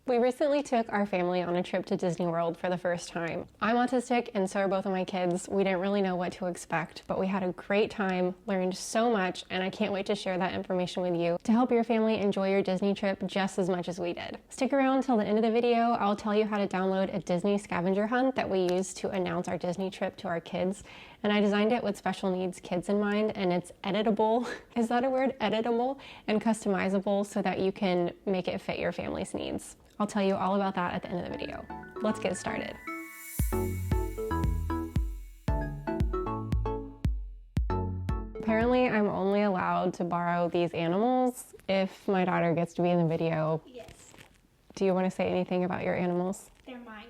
We recently took our family on a trip to Disney World for the first time. I'm autistic and so are both of my kids. We didn't really know what to expect, but we had a great time, learned so much, and I can't wait to share that information with you to help your family enjoy your Disney trip just as much as we did. Stick around till the end of the video. I'll tell you how to download a Disney scavenger hunt that we use to announce our Disney trip to our kids. And I designed it with special needs kids in mind, and it's editable. Is that a word? Editable and customizable so that you can make it fit your family's needs. I'll tell you all about that at the end of the video. Let's get started. Apparently, I'm only allowed to borrow these animals if my daughter gets to be in the video. Yes. Do you want to say anything about your animals? They're mine.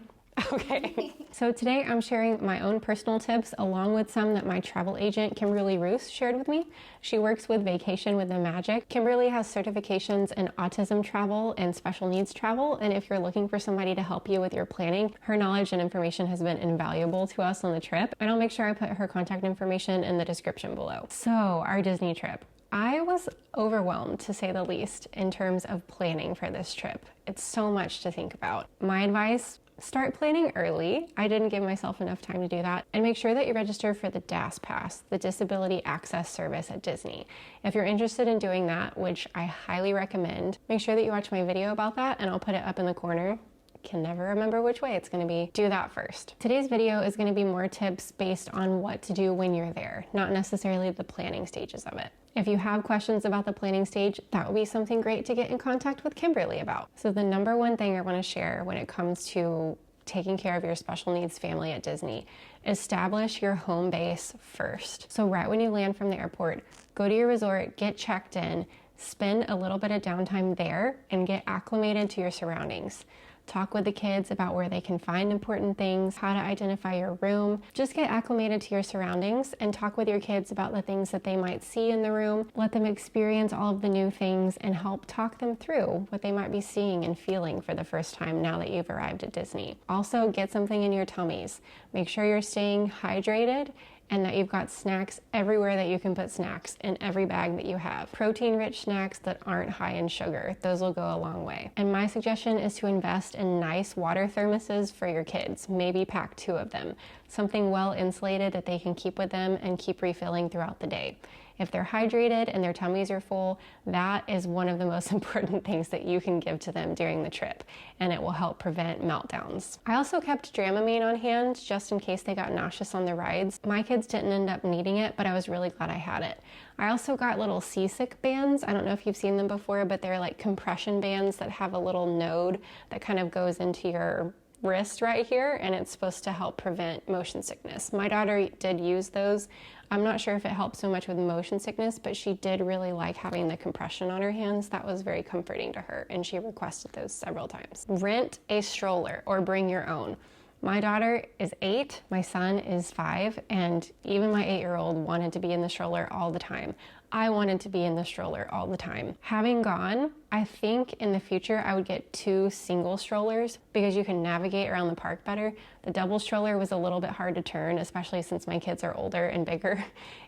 Okay. So today I'm sharing my own personal tips along with some that my travel agent, Kimberly Roos, shared with me. She works with Vacation with the Magic. Kimberly has certifications in autism travel and special needs travel, and if you're looking for somebody to help you with your planning, her knowledge and information has been invaluable to us on the trip, and I'll make sure I put her contact information in the description below. So, our Disney trip. I was overwhelmed, to say the least, in terms of planning for this trip. It's so much to think about. My advice: start planning early. I didn't give myself enough time to do that. And make sure that you register for the DAS Pass, the Disability Access Service at Disney. If you're interested in doing that, which I highly recommend, make sure that you watch my video about that, and I'll put it up in the corner. Can never remember which way it's going to be. Do that first. Today's video is going to be more tips based on what to do when you're there, not necessarily the planning stages of it. If you have questions about the planning stage, that would be something great to get in contact with Kimberly about. So the number one thing I want to share when it comes to taking care of your special needs family at Disney: establish your home base first. So right when you land from the airport, go to your resort, get checked in, spend a little bit of downtime there, and get acclimated to your surroundings. Talk with the kids about where they can find important things, how to identify your room. Just get acclimated to your surroundings and talk with your kids about the things that they might see in the room. Let them experience all of the new things and help talk them through what they might be seeing and feeling for the first time now that you've arrived at Disney. Also, get something in your tummies. Make sure you're staying hydrated and that you've got snacks everywhere that you can put snacks in every bag that you have. Protein-rich snacks that aren't high in sugar. Those will go a long way. And my suggestion is to invest in nice water thermoses for your kids. Maybe pack 2 of them. Something well insulated that they can keep with them and keep refilling throughout the day. If they're hydrated and their tummies are full, that is one of the most important things that you can give to them during the trip, and it will help prevent meltdowns. I also kept Dramamine on hand just in case they got nauseous on the rides. My kids didn't end up needing it, but I was really glad I had it. I also got little seasick bands. I don't know if you've seen them before, but they're like compression bands that have a little node that kind of goes into your wrist right here, and it's supposed to help prevent motion sickness. My daughter did use those. I'm not sure if it helped so much with motion sickness, but she did really like having the compression on her hands. That was very comforting to her, and she requested those several times. Rent a stroller or bring your own. My daughter is 8, my son is 5, and even my 8-year-old wanted to be in the stroller all the time. I wanted to be in the stroller all the time. Having gone, I think in the future I would get 2 single strollers because you can navigate around the park better. The double stroller was a little bit hard to turn, especially since my kids are older and bigger.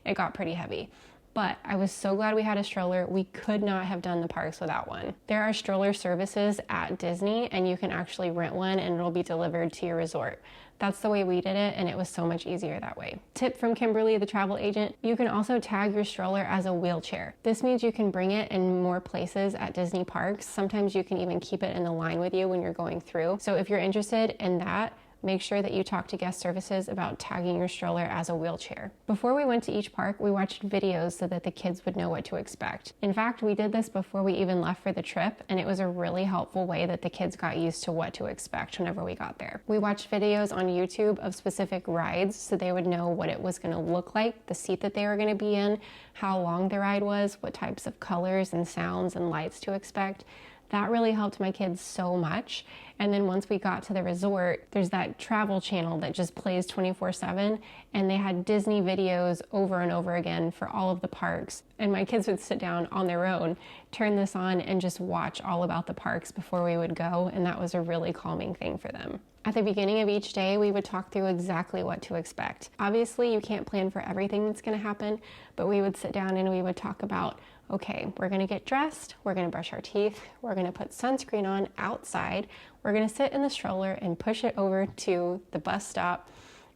It got pretty heavy. But I was so glad we had a stroller. We could not have done the parks without one. There are stroller services at Disney, and you can actually rent one and it'll be delivered to your resort. That's the way we did it, and it was so much easier that way. Tip from Kimberly, the travel agent: you can also tag your stroller as a wheelchair. This means you can bring it in more places at Disney parks. Sometimes you can even keep it in the line with you when you're going through. So if you're interested in that, make sure that you talk to guest services about tagging your stroller as a wheelchair. Before we went to each park, we watched videos so that the kids would know what to expect. In fact, we did this before we even left for the trip, and it was a really helpful way that the kids got used to what to expect whenever we got there. We watched videos on YouTube of specific rides so they would know what it was going to look like, the seat that they were going to be in, how long the ride was, what types of colors and sounds and lights to expect. That really helped my kids so much. And then once we got to the resort, there's that travel channel that just plays 24/7, and they had Disney videos over and over again for all of the parks. And my kids would sit down on their own, turn this on, and just watch all about the parks before we would go, and that was a really calming thing for them. At the beginning of each day, we would talk through exactly what to expect. Obviously, you can't plan for everything that's going to happen, but we would sit down and we would talk about, okay, we're gonna get dressed, we're gonna brush our teeth, we're gonna put sunscreen on outside, we're gonna sit in the stroller and push it over to the bus stop,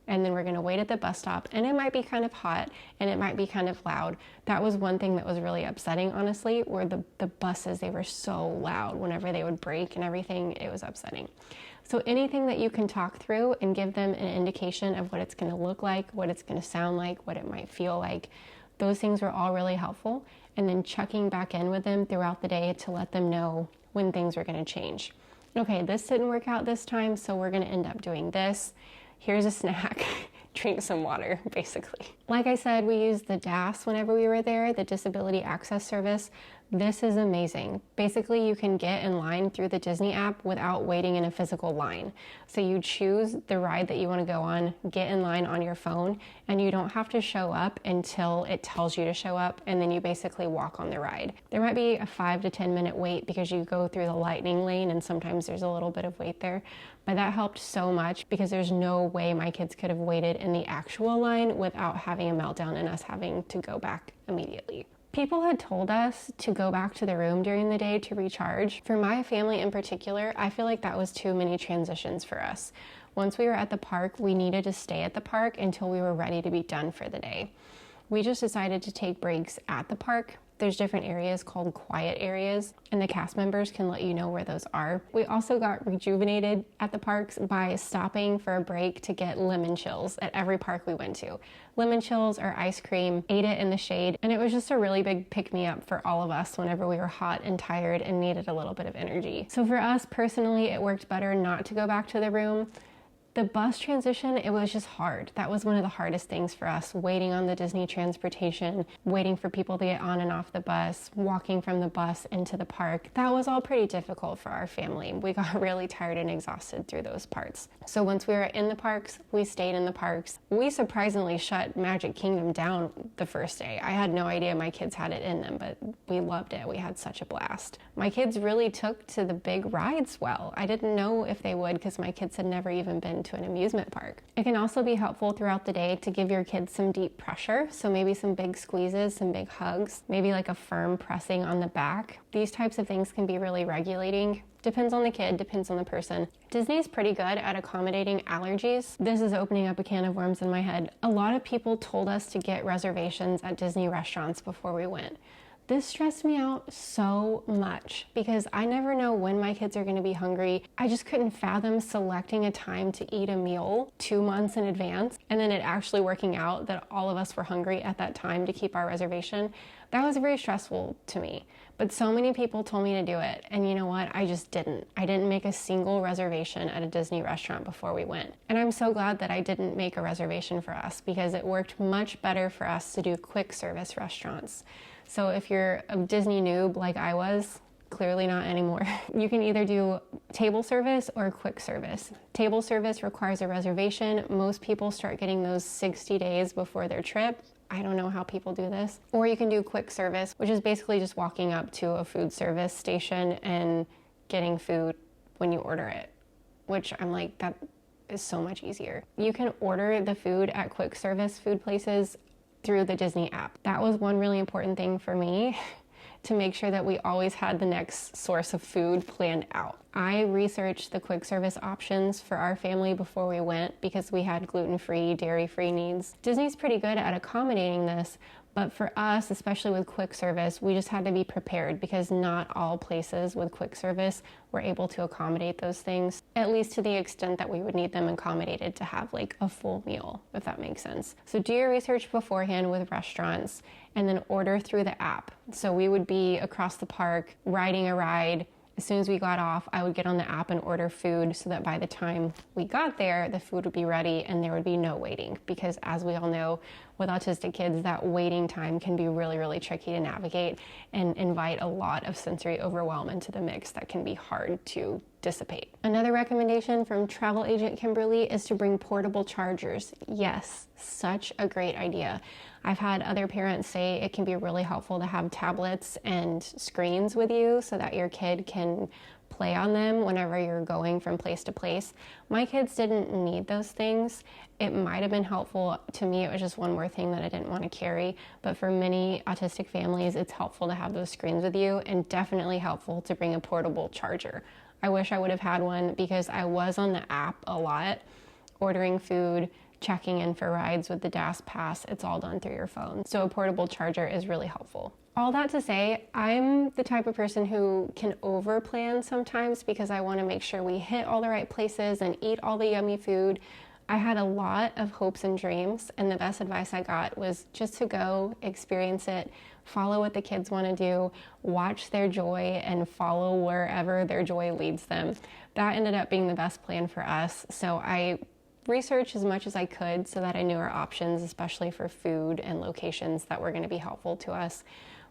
and then we're gonna wait at the bus stop, and it might be kind of hot and it might be kind of loud. That was one thing that was really upsetting, honestly, were the buses. They were so loud whenever they would brake and everything. It was upsetting. So anything that you can talk through and give them an indication of what it's gonna look like, what it's gonna sound like, what it might feel like, those things were all really helpful. And then checking back in with them throughout the day to let them know when things were gonna change. Okay, this didn't work out this time, so we're gonna end up doing this. Here's a snack, drink some water, basically. Like I said, we used the DAS whenever we were there, the Disability Access Service. This is amazing. Basically, you can get in line through the Disney app without waiting in a physical line. So you choose the ride that you want to go on, get in line on your phone, and you don't have to show up until it tells you to show up, and then you basically walk on the ride. There might be a 5 to 10 minute wait because you go through the lightning lane, and sometimes there's a little bit of wait there. But that helped so much because there's no way my kids could have waited in the actual line without having a meltdown and us having to go back immediately. People had told us to go back to the room during the day to recharge. For my family in particular, I feel like that was too many transitions for us. Once we were at the park, we needed to stay at the park until we were ready to be done for the day. We just decided to take breaks at the park. There's different areas called quiet areas, and the cast members can let you know where those are. We also got rejuvenated at the parks by stopping for a break to get lemon chills at every park we went to. Lemon chills or ice cream, ate it in the shade, and it was just a really big pick-me-up for all of us whenever we were hot and tired and needed a little bit of energy. So for us personally, it worked better not to go back to the room. The bus transition, it was just hard. That was one of the hardest things for us, waiting on the Disney transportation, waiting for people to get on and off the bus, walking from the bus into the park. That was all pretty difficult for our family. We got really tired and exhausted through those parts. So once we were in the parks, we stayed in the parks. We surprisingly shut Magic Kingdom down the first day. I had no idea my kids had it in them, but we loved it. We had such a blast. My kids really took to the big rides well. I didn't know if they would because my kids had never even been to an amusement park. It can also be helpful throughout the day to give your kids some deep pressure, so maybe some big squeezes, some big hugs, maybe like a firm pressing on the back. These types of things can be really regulating. Depends on the kid, depends on the person. Disney's pretty good at accommodating allergies. This is opening up a can of worms in my head. A lot of people told us to get reservations at Disney restaurants before we went. This stressed me out so much because I never know when my kids are going to be hungry. I just couldn't fathom selecting a time to eat a meal 2 months in advance and then it actually working out that all of us were hungry at that time to keep our reservation. That was very stressful to me. But so many people told me to do it, and you know what? I just didn't. I didn't make a single reservation at a Disney restaurant before we went. And I'm so glad that I didn't make a reservation for us because it worked much better for us to do quick service restaurants. So if you're a Disney noob like I was, clearly not anymore, you can either do table service or quick service. Table service requires a reservation. Most people start getting those 60 days before their trip. I don't know how people do this. Or you can do quick service, which is basically just walking up to a food service station and getting food when you order it, which I'm like, that is so much easier. You can order the food at quick service food places through the Disney app. That was one really important thing for me to make sure that we always had the next source of food planned out. I researched the quick service options for our family before we went because we had gluten-free, dairy-free needs. Disney's pretty good at accommodating this, but for us, especially with quick service, we just had to be prepared because not all places with quick service were able to accommodate those things, at least to the extent that we would need them accommodated to have like a full meal, if that makes sense. So do your research beforehand with restaurants and then order through the app. So we would be across the park riding a ride. As soon as we got off, I would get on the app and order food so that by the time we got there, the food would be ready and there would be no waiting. Because as we all know, with autistic kids, that waiting time can be really, really tricky to navigate and invite a lot of sensory overwhelm into the mix that can be hard to dissipate. Another recommendation from travel agent Kimberly is to bring portable chargers. Yes, such a great idea. I've had other parents say it can be really helpful to have tablets and screens with you so that your kid can play on them whenever you're going from place to place. My kids didn't need those things. It might have been helpful to me. It was just one more thing that I didn't want to carry. But for many autistic families, it's helpful to have those screens with you, and definitely helpful to bring a portable charger. I wish I would have had one because I was on the app a lot, ordering food, checking in for rides with the DAS Pass. It's all done through your phone. So a portable charger is really helpful. All that to say, I'm the type of person who can over-plan sometimes because I want to make sure we hit all the right places and eat all the yummy food. I had a lot of hopes and dreams, and the best advice I got was just to go experience it, follow what the kids want to do, watch their joy, and follow wherever their joy leads them. That ended up being the best plan for us. So I researched as much as I could so that I knew our options, especially for food and locations that were going to be helpful to us.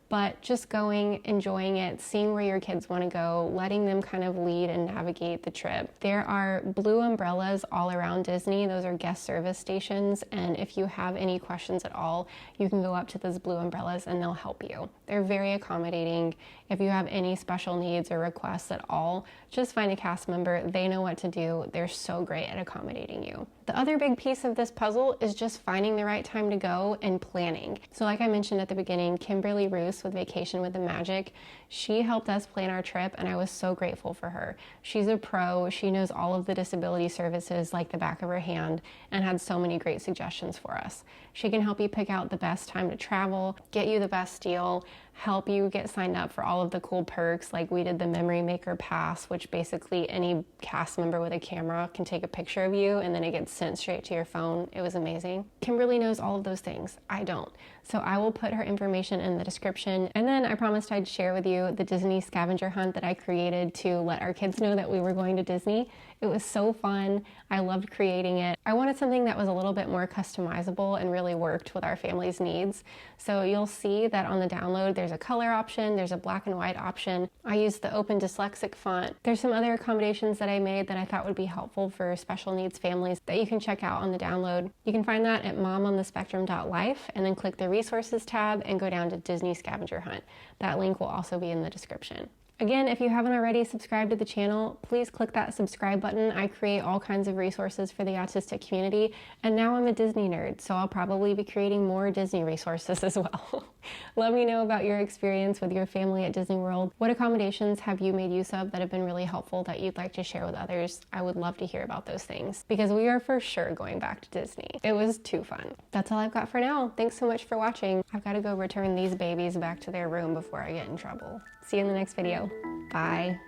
But just going, enjoying it, seeing where your kids want to go, letting them kind of lead and navigate the trip. There are blue umbrellas all around Disney. Those are guest service stations. And if you have any questions at all, you can go up to those blue umbrellas and they'll help you. They're very accommodating. If you have any special needs or requests at all, just find a cast member. They know what to do. They're so great at accommodating you. The other big piece of this puzzle is just finding the right time to go and planning. So like I mentioned at the beginning, Kimberly Roos with Vacation with the Magic, she helped us plan our trip, and I was so grateful for her. She's a pro. She knows all of the disability services like the back of her hand and had so many great suggestions for us. She can help you pick out the best time to travel, get you the best deal, help you get signed up for all of the cool perks. Like we did the Memory Maker Pass, which basically any cast member with a camera can take a picture of you and then it gets sent straight to your phone. It was amazing. Kimberly knows all of those things. I don't. So I will put her information in the description. And then I promised I'd share with you the Disney scavenger hunt that I created to let our kids know that we were going to Disney. It was so fun. I loved creating it. I wanted something that was a little bit more customizable and really worked with our family's needs. So you'll see that on the download, there's a color option, there's a black and white option. I used the open dyslexic font. There's some other accommodations that I made that I thought would be helpful for special needs families that you can check out on the download. You can find that at momonthespectrum.life and then click the resources tab and go down to Disney scavenger hunt. That link will also be in the description. Again, if you haven't already subscribed to the channel, please click that subscribe button. I create all kinds of resources for the autistic community, and now I'm a Disney nerd, so I'll probably be creating more Disney resources as well. Let me know about your experience with your family at Disney World. What accommodations have you made use of that have been really helpful that you'd like to share with others? I would love to hear about those things because we are for sure going back to Disney. It was too fun. That's all I've got for now. Thanks so much for watching. I've got to go return these babies back to their room before I get in trouble. See you in the next video. Bye.